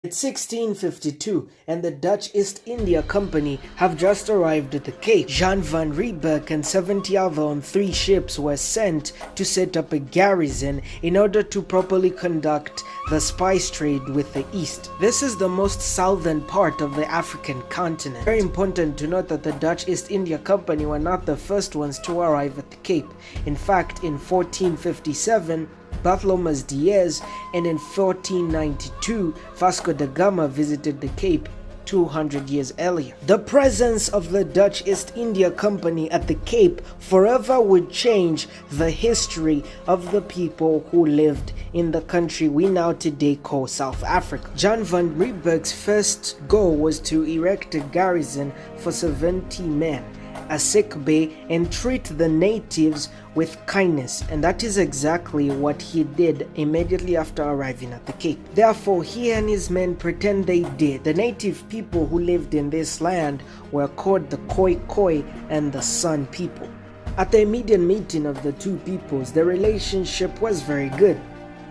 It's 1652 and the Dutch East India Company have just arrived at the Cape. Jan van Riebeeck and 70 other on 3 ships were sent to set up a garrison in order to properly conduct the spice trade with the East. This is the most southern part of the African continent. Very important to note that the Dutch East India Company were not the first ones to arrive at the Cape. In fact, in 1457, Bartholomew Diaz, and in 1492, Vasco da Gama visited the Cape 200 years earlier. The presence of the Dutch East India Company at the Cape forever would change the history of the people who lived in the country we now today call South Africa. Jan van Riebeeck's first goal was to erect a garrison for 70 men, a sick bay, and treat the natives with kindness, and that is exactly what he did immediately after arriving at the Cape. Therefore, he and his men pretend they did. The native people who lived in this land were called the Khoi and the San people. At the immediate meeting of the two peoples, the relationship was very good.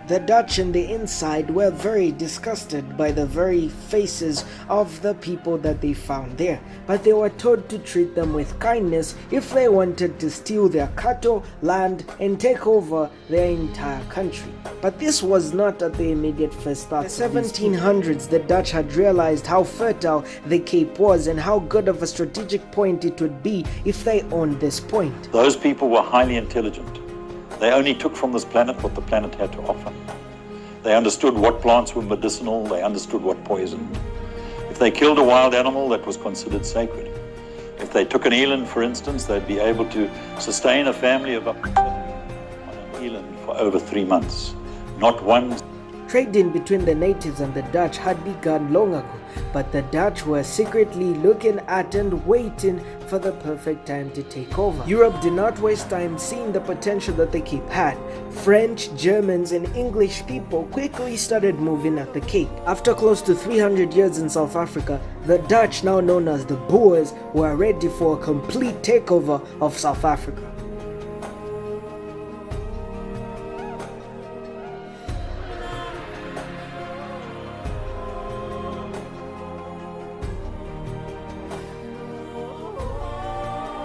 The Dutch on the inside were very disgusted by the very faces of the people that they found there, but they were told to treat them with kindness if they wanted to steal their cattle, land, and take over their entire country. But this was not at the immediate first thought. In the 1700s, the Dutch had realized how fertile the Cape was and how good of a strategic point it would be if they owned this point. Those people were highly intelligent. They only took from this planet what the planet had to offer. They understood what plants were medicinal, they understood what poisoned. If they killed a wild animal, that was considered sacred. If they took an eland, for instance, they'd be able to sustain a family of up to 7 on an eland for over 3 months. Not one. Trading between the natives and the Dutch had begun long ago, but the Dutch were secretly looking at and waiting for the perfect time to take over. Europe did not waste time seeing the potential that the Cape had. French, Germans, and English people quickly started moving at the Cape. After close to 300 years in South Africa, the Dutch, now known as the Boers, were ready for a complete takeover of South Africa.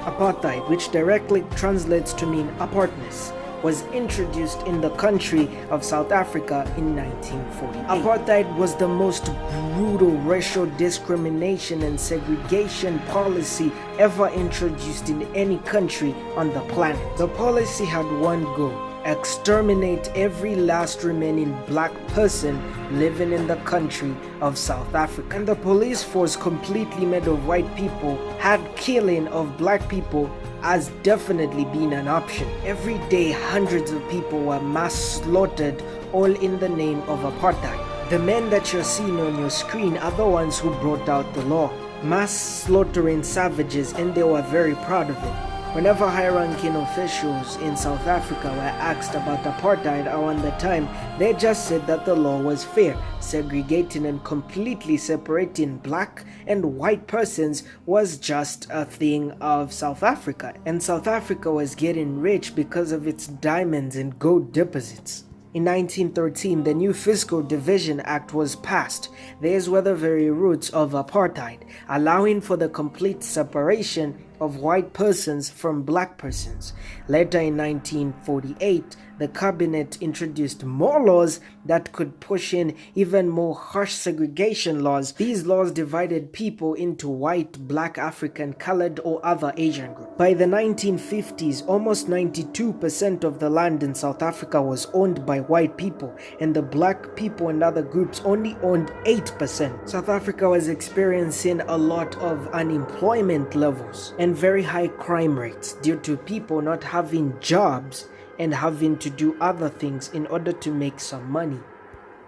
Apartheid, which directly translates to mean apartness, was introduced in the country of South Africa in 1948. Apartheid was the most brutal racial discrimination and segregation policy ever introduced in any country on the planet. The policy had one goal: exterminate every last remaining black person living in the country of South Africa. And the police force, completely made of white people, had killing of black people as definitely being an option. Every day, hundreds of people were mass slaughtered, all in the name of apartheid. The men that you're seeing on your screen are the ones who brought out the law, mass slaughtering savages, and they were very proud of it. Whenever high-ranking officials in South Africa were asked about apartheid around the time, they just said that the law was fair. Segregating and completely separating black and white persons was just a thing of South Africa. And South Africa was getting rich because of its diamonds and gold deposits. In 1913, the new Fiscal Division Act was passed. These were the very roots of apartheid, allowing for the complete separation of white persons from black persons. Later in 1948, the cabinet introduced more laws that could push in even more harsh segregation laws. These laws divided people into white, black, African, colored, or other Asian groups. By the 1950s, almost 92% of the land in South Africa was owned by white people, and the black people and other groups only owned 8%. South Africa was experiencing a lot of unemployment levels and very high crime rates due to people not having jobs and having to do other things in order to make some money.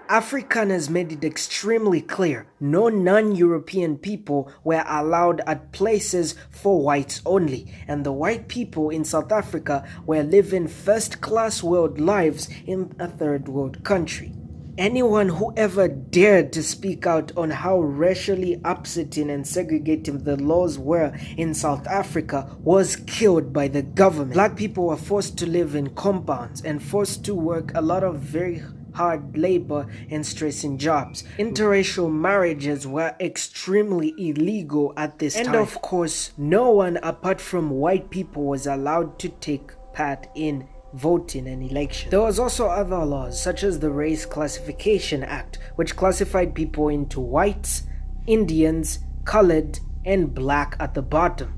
Afrikaners made it extremely clear no non-European people were allowed at places for whites only, and the white people in South Africa were living first-class world lives in a third world country. Anyone who ever dared to speak out on how racially upsetting and segregating the laws were in South Africa was killed by the government. Black people were forced to live in compounds and forced to work a lot of very hard labor and stressing jobs. Interracial marriages were extremely illegal at this time. And of course, no one apart from white people was allowed to take part in voting and election. There was also other laws such as the Race Classification Act, which classified people into whites, Indians, colored, and black at the bottom.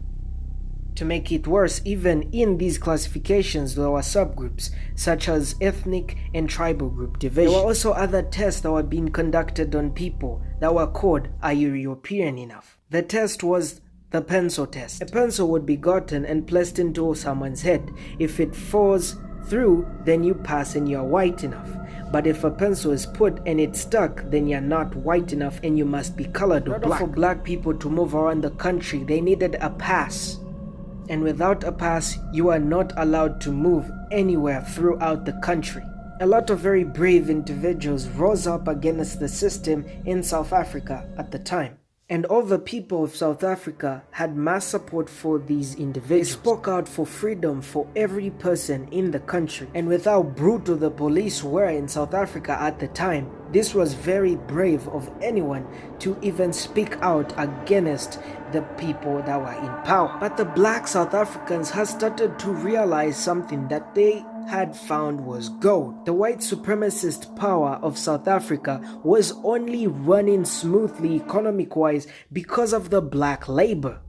To make it worse, even in these classifications there were subgroups such as ethnic and tribal group division. There were also other tests that were being conducted on people that were called "Are you European enough?" The test was the pencil test. A pencil would be gotten and placed into someone's head. If it falls through, then you pass and you're white enough. But if a pencil is put and it's stuck, then you're not white enough and you must be colored or black. For black people to move around the country, they needed a pass. And without a pass, you are not allowed to move anywhere throughout the country. A lot of very brave individuals rose up against the system in South Africa at the time. And all the people of South Africa had mass support for these individuals. They spoke out for freedom for every person in the country. And with how brutal the police were in South Africa at the time, this was very brave of anyone to even speak out against the people that were in power. But the black South Africans had started to realize something that they had found was gold. The white supremacist power of South Africa was only running smoothly economic-wise because of the black labor.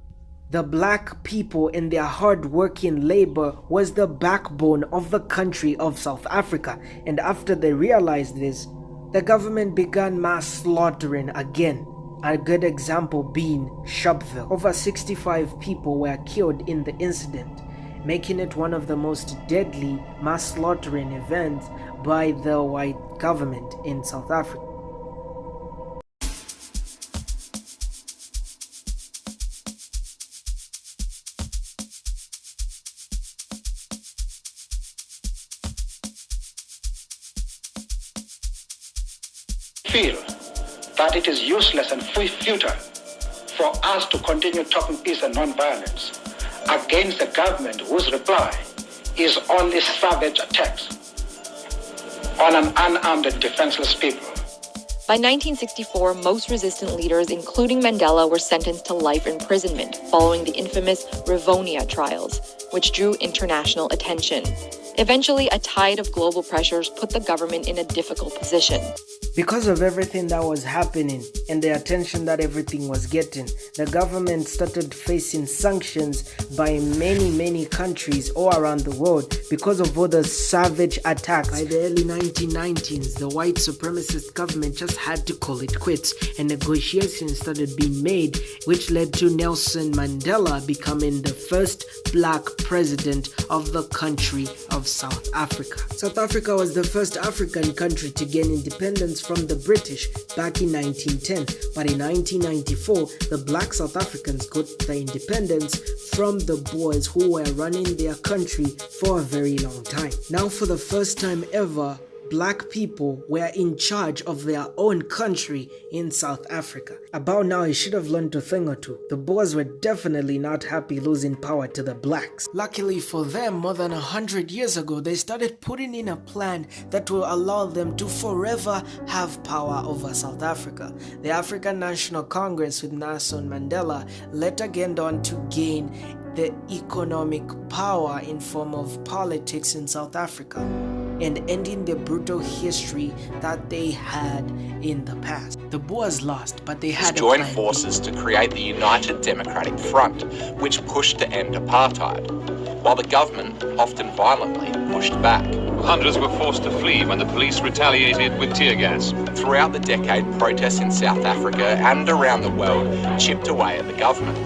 The black people and their hard-working labor was the backbone of the country of South Africa. And after they realized this, the government began mass slaughtering again. A good example being Sharpeville. Over 65 people were killed in the incident, making it one of the most deadly mass slaughtering events by the white government in South Africa. Feel that it is useless and futile for us to continue talking peace and non-violence against a government whose reply is only savage attacks on an unarmed and defenseless people. By 1964, most resistant leaders, including Mandela, were sentenced to life imprisonment following the infamous Rivonia trials, which drew international attention. Eventually, a tide of global pressures put the government in a difficult position. Because of everything that was happening and the attention that everything was getting, the government started facing sanctions by many countries all around the world because of all the savage attacks. By the early 1990s, the white supremacist government just had to call it quits, and negotiations started being made, which led to Nelson Mandela becoming the first black president of the country of South Africa. South Africa was the first African country to gain independence from the British back in 1910, but in 1994, the black South Africans got the independence from the Boers who were running their country for a very long time. Now, for the first time ever, black people were in charge of their own country in South Africa. About now, I should have learned a thing or two. The Boers were definitely not happy losing power to the blacks. Luckily for them, more than 100 years ago, they started putting in a plan that will allow them to forever have power over South Africa. The African National Congress with Nelson Mandela later went on to gain the economic power in form of politics in South Africa, and ending the brutal history that they had in the past. The Boers lost, but they had joined forces to create the United Democratic Front, which pushed to end apartheid, while the government, often violently, pushed back. Hundreds were forced to flee when the police retaliated with tear gas. Throughout the decade, protests in South Africa and around the world chipped away at the government.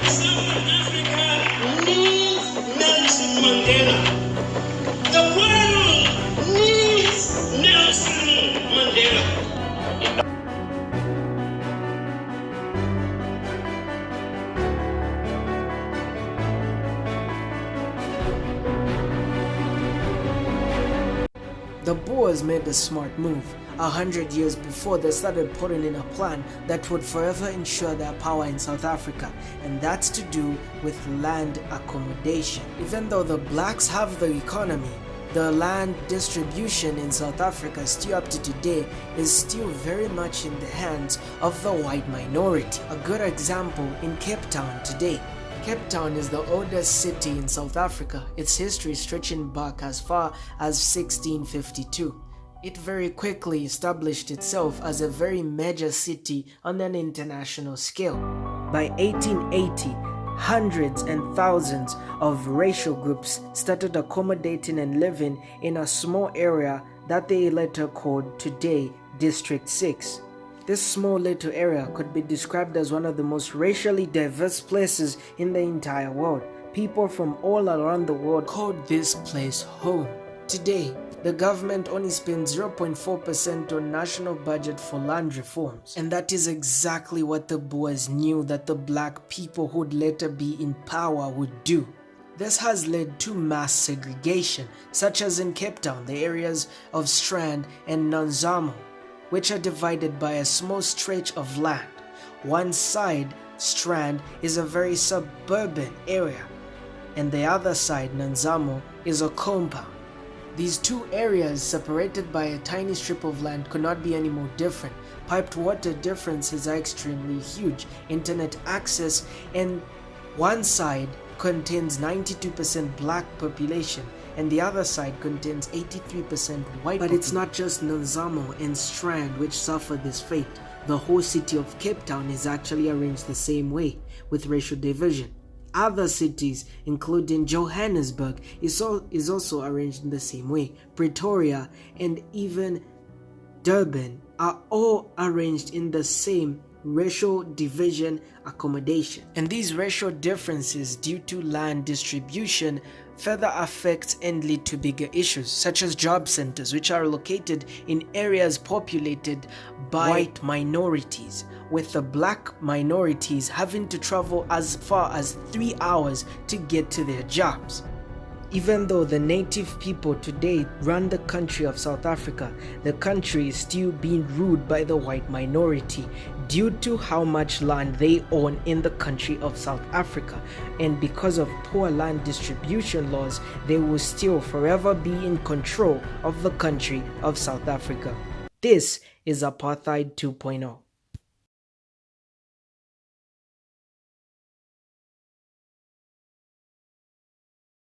South Africa needs Nelson Mandela. The world needs Nelson Mandela. The Boers made a smart move. 100 years before, they started putting in a plan that would forever ensure their power in South Africa, and that's to do with land accommodation. Even though the blacks have the economy, the land distribution in South Africa still up to today is still very much in the hands of the white minority. A good example in Cape Town today. Cape Town is the oldest city in South Africa, its history stretching back as far as 1652. It very quickly established itself as a very major city on an international scale. By 1880, hundreds and thousands of racial groups started accommodating and living in a small area that they later called today District 6. This small little area could be described as one of the most racially diverse places in the entire world. People from all around the world called this place home. Today, the government only spends 0.4% on national budget for land reforms. And that is exactly what the Boers knew that the black people who would later be in power would do. This has led to mass segregation, such as in Cape Town, the areas of Strand and Nanzamo, which are divided by a small stretch of land. One side, Strand, is a very suburban area, and the other side, Nanzamo, is a compound. These two areas, separated by a tiny strip of land, could not be any more different. Piped water differences are extremely huge. Internet access, and one side contains 92% black population, and the other side contains 83% white. But it's not just Nanzamo and Strand which suffer this fate. The whole city of Cape Town is actually arranged the same way, with racial division. Other cities, including Johannesburg, is also arranged in the same way. Pretoria and even Durban are all arranged in the same racial division accommodation. And these racial differences due to land distribution further affect and lead to bigger issues, such as job centers, which are located in areas populated by white minorities, with the black minorities having to travel as far as 3 hours to get to their jobs. Even though the native people today run the country of South Africa, the country is still being ruled by the white minority due to how much land they own in the country of South Africa. And because of poor land distribution laws, they will still forever be in control of the country of South Africa. This is Apartheid 2.0.